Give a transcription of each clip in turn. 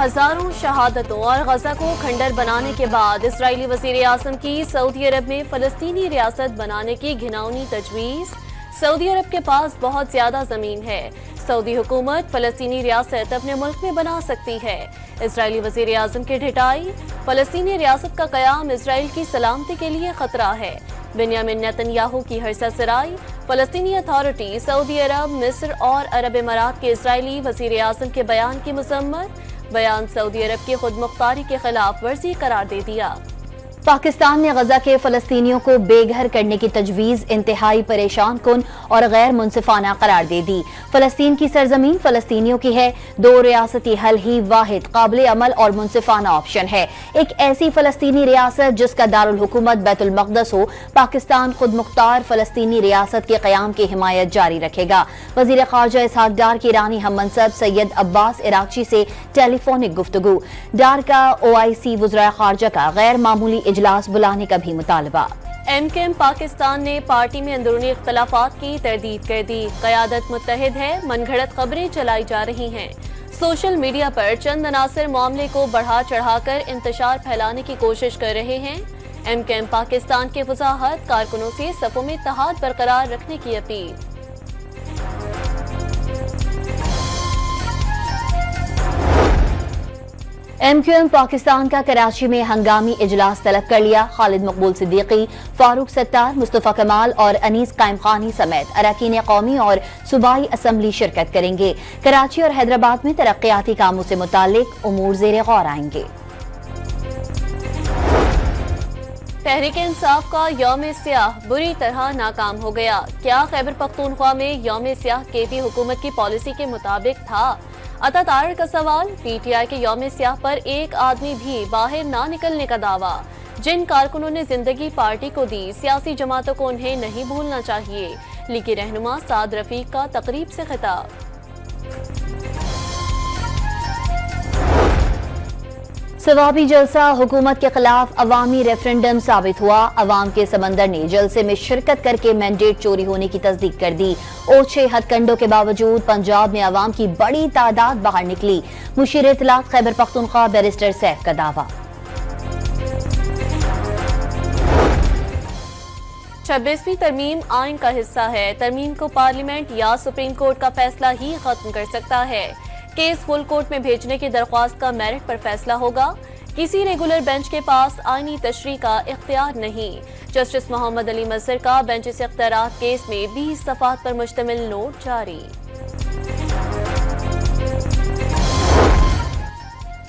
ہزاروں شہادتوں اور غزہ کو کھنڈر بنانے کے بعد اسرائیلی وزیر اعظم کی سعودی عرب میں فلسطینی ریاست بنانے کی گھناؤنی تجویز۔ سعودی عرب کے پاس بہت زیادہ زمین ہے، سعودی حکومت فلسطینی ریاست اپنے ملک میں بنا سکتی ہے۔ اسرائیلی وزیر اعظم کی ڈھٹائی، فلسطینی ریاست کا قیام اسرائیل کی سلامتی کے لیے خطرہ ہے۔ بنیامین نیتن یاہو کی ہرسہ سرائی، فلسطینی اتھارٹی سعودی عرب، مصر اور عرب امارات کے اسرائیلی وزیر اعظم کے بیان کی مذمت۔ بیان سعودی عرب کی خود مختاری کے خلاف ورزی قرار دے دیا۔ پاکستان نے غزہ کے فلسطینیوں کو بے گھر کرنے کی تجویز انتہائی پریشان کن اور غیر منصفانہ قرار دے دی۔ فلسطین کی سرزمین فلسطینیوں کی ہے، دو ریاستی حل ہی واحد قابل عمل اور منصفانہ آپشن ہے۔ ایک ایسی فلسطینی ریاست جس کا دارالحکومت بیت المقدس ہو۔ پاکستان خود مختار فلسطینی ریاست کے قیام کی حمایت جاری رکھے گا۔ وزیر خارجہ اسحاق ڈار کی ایرانی ہم منصب سید عباس عراقچی سے ٹیلی فونک گفتگو۔ ڈار کا OIC وزراء خارجہ کا غیر معمولی اجلاس بلانے کا بھی مطالبہ۔ ایم کیو ایم پاکستان نے پارٹی میں اندرونی اختلافات کی تردید کر دی۔ قیادت متحد ہے، من گھڑت خبریں چلائی جا رہی ہیں۔ سوشل میڈیا پر چند عناصر معاملے کو بڑھا چڑھا کر انتشار پھیلانے کی کوشش کر رہے ہیں۔ ایم کیو ایم پاکستان کی وضاحت، کارکنوں سے صفوں میں اتحاد برقرار رکھنے کی اپیل۔ ایم کیو ایم پاکستان کا کراچی میں ہنگامی اجلاس طلب کر لیا۔ خالد مقبول صدیقی، فاروق ستار، مصطفیٰ کمال اور انیس قائم خانی سمیت اراکین قومی اور صوبائی اسمبلی شرکت کریں گے۔ کراچی اور حیدرآباد میں ترقیاتی کاموں سے متعلق امور زیر غور آئیں گے۔ تحریک انصاف کا یوم سیاہ بری طرح ناکام ہو گیا۔ کیا خیبر پختونخوا میں یوم سیاہ KP حکومت کی پالیسی کے مطابق تھا؟ عطا طاہر کا سوال۔ PTI کے یوم سیاہ پر ایک آدمی بھی باہر نہ نکلنے کا دعویٰ۔ جن کارکنوں نے زندگی پارٹی کو دی، سیاسی جماعتوں کو انہیں نہیں بھولنا چاہیے۔ لیگی رہنما سعد رفیق کا تقریب سے خطاب۔ ثوابی جلسہ حکومت کے خلاف عوامی ریفرنڈم ثابت ہوا۔ عوام کے سمندر نے جلسے میں شرکت کر کے مینڈیٹ چوری ہونے کی تصدیق کر دی۔ اوچھے ہتھ کنڈوں کے باوجود پنجاب میں عوام کی بڑی تعداد باہر نکلی۔ مشیر اطلاعات خیبر پختونخوا بیرسٹر سیف کا دعویٰ۔ 26ویں ترمیم آئین کا حصہ ہے۔ ترمیم کو پارلیمنٹ یا سپریم کورٹ کا فیصلہ ہی ختم کر سکتا ہے۔ کیس فل کورٹ میں بھیجنے کی درخواست کا میرٹ پر فیصلہ ہوگا۔ کسی ریگولر بینچ کے پاس آئینی تشریح کا اختیار نہیں۔ جسٹس محمد علی مظہر کا بینچ سے اختیارات کیس میں 20 صفحات پر مشتمل نوٹ جاری۔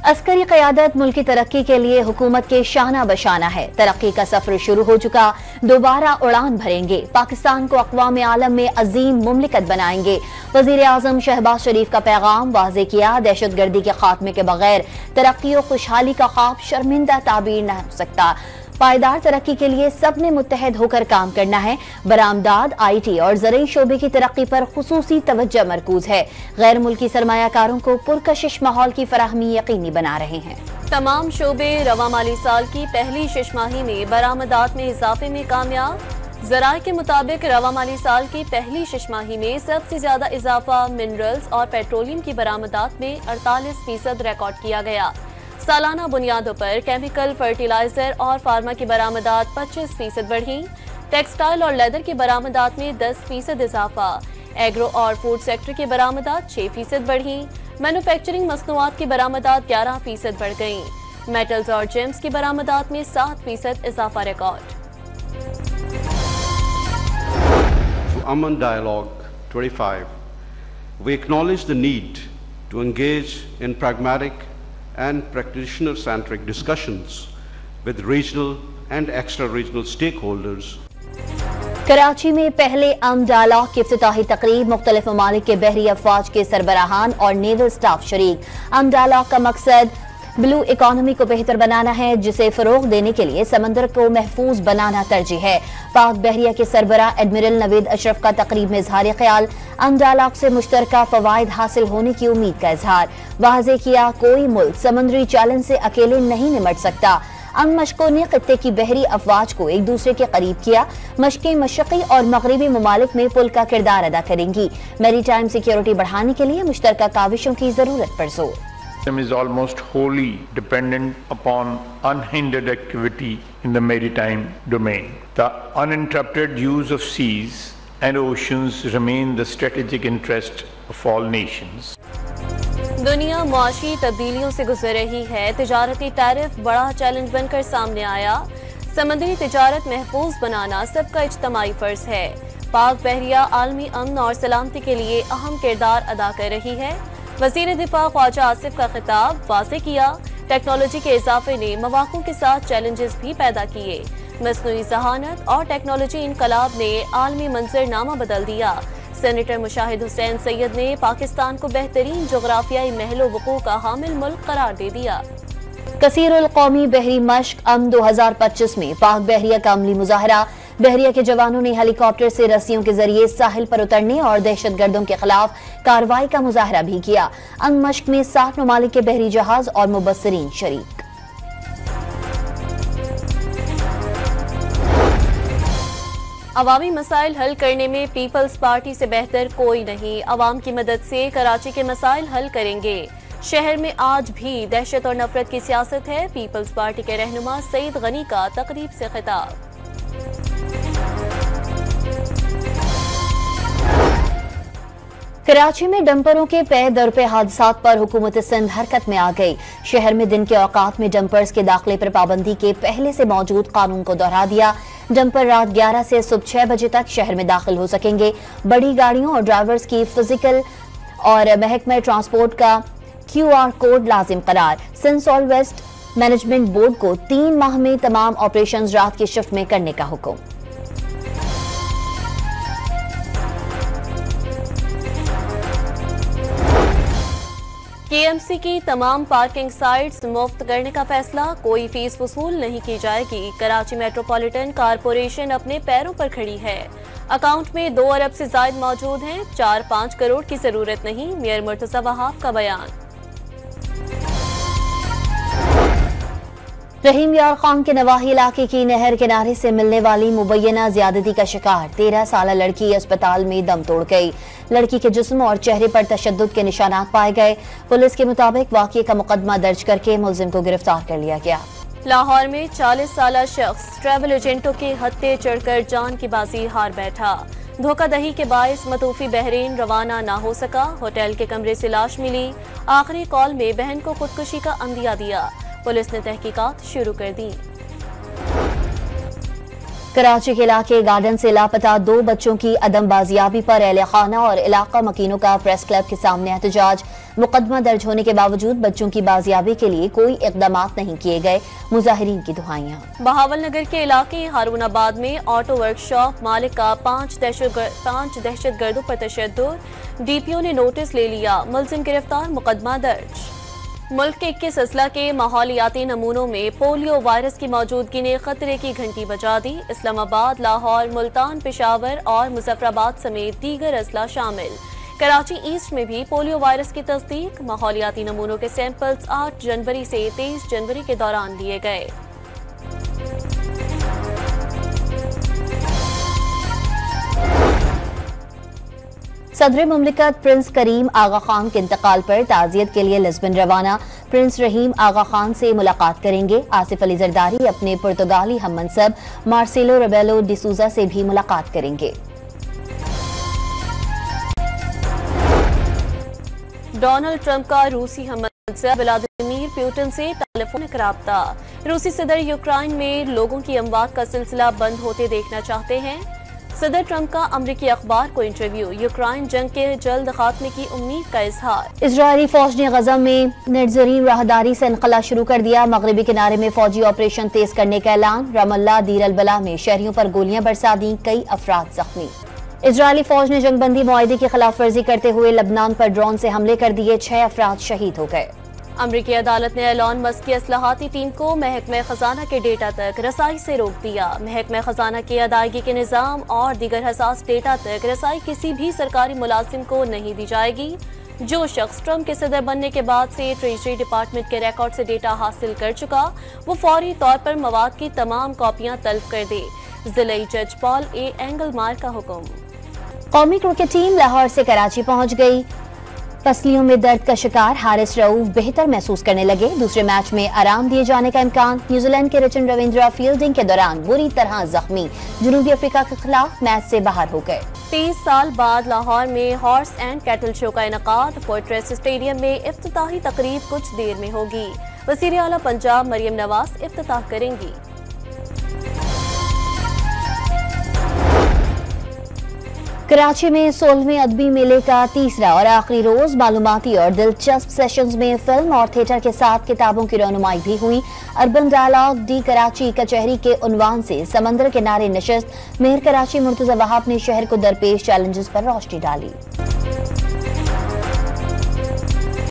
عسکری قیادت ملک کی ترقی کے لیے حکومت کے شانہ بشانہ ہے۔ ترقی کا سفر شروع ہو چکا، دوبارہ اڑان بھریں گے۔ پاکستان کو اقوام عالم میں عظیم مملکت بنائیں گے۔ وزیر اعظم شہباز شریف کا پیغام واضح کیا۔ دہشت گردی کے خاتمے کے بغیر ترقی و خوشحالی کا خواب شرمندہ تعبیر نہ ہو سکتا۔ پائیدار ترقی کے لیے سب نے متحد ہو کر کام کرنا ہے۔ برآمدات، IT اور زرعی شعبے کی ترقی پر خصوصی توجہ مرکوز ہے۔ غیر ملکی سرمایہ کاروں کو پرکشش ماحول کی فراہمی یقینی بنا رہے ہیں۔ تمام شعبے رواں مالی سال کی پہلی شش ماہی میں برآمدات میں اضافے میں کامیاب۔ ذرائع کے مطابق رواں مالی سال کی پہلی شش ماہی میں سب سے زیادہ اضافہ منرلز اور پیٹرولیم کی برآمدات میں 48% ریکارڈ کیا گیا۔ سالانہ بنیادوں پر کیمیکل، فرٹیلائزر اور فارما کی برآمدات 25% بڑھی۔ ٹیکسٹائل اور لیدر کی برآمدات میں 10% اضافہ۔ ایگرو اور فوڈ سیکٹر کی برآمدات 6% بڑھی۔ مینوفیکچرنگ مصنوعات کی برآمدات 11% بڑھ گئیں۔ میٹلز اور جیمز کی برآمدات میں 7% اضافہ record. Aman Dialogue 25, we acknowledge the need to engage in pragmatic and practitioner-centric discussions with regional and extra-regional stakeholders. Karachi میں پہلے ڈائلاگ کی افتتاحی تقریب، مختلف ممالک کے بحری افواج کے سربراہان اور نیول سٹاف شریک۔ ڈائلاگ کا مقصد بلو اکانومی کو بہتر بنانا ہے، جسے فروغ دینے کے لیے سمندر کو محفوظ بنانا ترجیح ہے۔ پاک بحریہ کے سربراہ ایڈمرل نوید اشرف کا تقریب میں اظہار خیال، ڈائلاگ سے مشترکہ فوائد حاصل ہونے کی امید کا اظہار۔ واضح کیا کوئی ملک سمندری چیلنج سے اکیلے نہیں نمٹ سکتا۔ ان مشقوں نے خطے کی بحری افواج کو ایک دوسرے کے قریب کیا۔ مشقیں مشرقی اور مغربی ممالک میں پل کا کردار ادا کریں گی۔ میری ٹائم سیکیورٹی بڑھانے کے لیے مشترکہ کاوشوں کی ضرورت پر زور۔ is almost wholly dependent upon unhindered activity in the maritime domain. The uninterrupted use of seas and oceans remain the strategic interest of all nations. दुनिया मुआशी तब्दीलियों से गुजर रही है। तिजारती टैरिफ बड़ा चैलेंज बनकर सामने आया। समंदरी तिजारत महफूज बनाना सबका इज्तमाई फर्ज है। पाक बहरिया आलमी अमन और सलामती के लिए अहम किरदार अदा कर रही है। वज़ीर दिफा ख्वाजा आसिफ का खिताब वाज़ेह किया। टेक्नोलॉजी के इजाफे ने मौक़ों के साथ चैलेंजेस भी पैदा किए। मसनूई ज़हानत और टेक्नोलॉजी इनकलाब ने आलमी मंजरनामा बदल दिया। सेनेटर मुशाहिद हुसैन सैयद ने पाकिस्तान को बेहतरीन जोग्राफियाई महलो वक़ू का हामिल मुल्क करार दे दिया। कसीरुल कौमी बहरी मश्क अम 2025 में पाक बहरिया का अमली मुजाहरा। बहरिया के जवानों ने हेलीकॉप्टर से रस्सियों के जरिए साहिल पर उतरने और दहशतगर्दों के खिलाफ कार्रवाई का मुजाहरा भी किया। अम मश्क में 60 ममालिक के बहरी जहाज और मुबस्सिरीन शरीक। अवामी मसाइल हल करने में पीपल्स पार्टी से बेहतर कोई नहीं। अवाम की मदद से कराची के मसाइल हल करेंगे। शहर में आज भी दहशत और नफरत की सियासत है। पीपल्स पार्टी के रहनुमा सईद गनी का तकरीब से खिताब। कराची में डंपरों के पे दर पे हादसात पर हुकूमत सिंध हरकत में आ गई। शहर में दिन के औकात में डंपर्स के दाखिले पर पाबंदी के पहले से मौजूद कानून को दोहरा दिया। डंपर रात 11 से सुबह 6 बजे तक शहर में दाखिल हो सकेंगे। बड़ी गाड़ियों और ड्राइवर्स की फिजिकल और महकमा ट्रांसपोर्ट का QR कोड लाजिम करार। Sindh solid waste management board को 3 माह में तमाम ऑपरेशन रात की शिफ्ट में करने का हुक्म। KMC की तमाम पार्किंग साइट्स मुफ्त करने का फैसला। कोई फीस वसूल नहीं की जाएगी। कराची मेट्रोपॉलिटन कारपोरेशन अपने पैरों पर खड़ी है। अकाउंट में 2 अरब से जायद मौजूद हैं। 4-5 करोड़ की जरूरत नहीं। मेयर मुर्तजा वहाब का बयान। रहीम यार खान के नवाही इलाके की नहर किनारे से मिलने वाली मुबैना ज्यादती का शिकार 13 साला लड़की अस्पताल में दम तोड़ गई। लड़की के जिस्म और चेहरे पर तशद्दुद के निशानात पाए गए। पुलिस के मुताबिक वाक़ये का मुकदमा दर्ज करके मुलजिम को गिरफ्तार कर लिया गया। लाहौर में 40 साला शख्स ट्रैवल एजेंटों के हत्थे चढ़कर जान की बाजी हार बैठा। धोखाधड़ी के बायस मतूफी बहरीन रवाना ना हो सका। होटल के कमरे से लाश मिली। आखिरी कॉल में बहन को खुदकुशी का अंदिया दिया। पुलिस ने तहकीकात शुरू कर दी। कराची के इलाके गार्डन से लापता 2 बच्चों की अदम बाजियाबी पर अहले खाना और इलाका मकीनों का प्रेस क्लब के सामने एहतजाज। मुकदमा दर्ज होने के बावजूद बच्चों की बाजियाबी के लिए कोई इक़दामात नहीं किए गए। मुजाहिरीन की दुहाइयां। बहावल नगर के इलाके हारूनाबाद में ऑटो वर्कशॉप मालिक का 5 दहशतगर्दों पर तशद्दुद। DPO ने नोटिस ले लिया। मुलजिम गिरफ्तार। मुकदमा दर्ज। मुल्क के 21 अजला के माहौलियाती नमूनों में पोलियो वायरस की मौजूदगी ने खतरे की घंटी बजा दी। इस्लामाबाद, लाहौर, मुल्तान, पेशावर और मुजफ्फराबाद समेत दीगर अजला शामिल। कराची ईस्ट में भी पोलियो वायरस की तस्दीक। माहौलियाती नमूनों के सैंपल्स 8 जनवरी से 23 जनवरी के दौरान लिए गए। सदर मुमलिकत प्रिंस करीम आगा खान के इंतकाल पर ताज़ियत के लिए लिस्बन रवाना। प्रिंस रहीम आगा खान से मुलाकात करेंगे। आसिफ अली जरदारी अपने पुर्तगाली हममनसब मार्सेलो रेबेलो डिसूजा से भी मुलाकात करेंगे। डोनाल्ड ट्रंप का रूसी हममनसब व्लादिमीर पुतिन से टेलीफोनिक राब्ता। रूसी सदर यूक्रेन में लोगों की अमवात का सिलसिला बंद होते देखना चाहते हैं। सदर ट्रंप का अमरीकी अखबार को इंटरव्यू। यूक्रेन जंग के जल्द खात्मे की उम्मीद का इजहार। इजरायली फौज ने गजा में निर्जरीन राहदारी से इनखला शुरू कर दिया। मगरबी किनारे में फौजी ऑपरेशन तेज करने का ऐलान। रमल्ला दीर अल बला में शहरियों पर गोलियां बरसा दी। कई अफराद जख्मी। इजरायली फौज ने जंगबंदी मुआहदे की खिलाफ वर्जी करते हुए लबनान पर ड्रोन से हमले कर दिए। 6 अफराद शहीद हो गए। अमरीकी अदालत ने एलॉन मस्क की असलाहाती टीम को महकमा खजाना के डेटा तक रसाई से रोक दिया। महकमा खजाना की अदायगी के निज़ाम और दीगर हसास डेटा तक रसाई किसी भी सरकारी मुलाजिम को नहीं दी जाएगी। जो शख्स ट्रंप के सदर बनने के बाद से ट्रेजरी डिपार्टमेंट के रिकॉर्ड से डेटा हासिल कर चुका, वो फौरी तौर पर मवाद की तमाम कॉपियां तलब कर दे। जिले जज पॉल ए एंगलमार का हुक्म। कौमी क्रिकेट टीम लाहौर से कराची पहुंच गई। पसलियों में दर्द का शिकार हारिस रऊफ बेहतर महसूस करने लगे। दूसरे मैच में आराम दिए जाने का इम्कान। न्यूजीलैंड के रचिन रविंद्रा फील्डिंग के दौरान बुरी तरह जख्मी, जनूबी अफ्रीका के खिलाफ मैच से बाहर हो गए। 30 साल बाद लाहौर में हॉर्स एंड कैटल शो का इनकाद। फोर्ट्रेस स्टेडियम में इफ्तिताही तकरीब कुछ देर में होगी। वज़ीर आला पंजाब मरियम नवाज इफ्तिताह करेंगी। कराची में 16वें अदबी मेले का तीसरा और आखिरी रोज मालूमाती और दिलचस्प सेशंस में फिल्म और थिएटर के साथ किताबों की रौनुमाई भी हुई। अर्बन डायलॉग डी कराची कचहरी के उन्वान से समंदर किनारे नशिस्त मेयर कराची मुर्तजा वहाब ने शहर को दरपेश चैलेंजेस पर रोशनी डाली।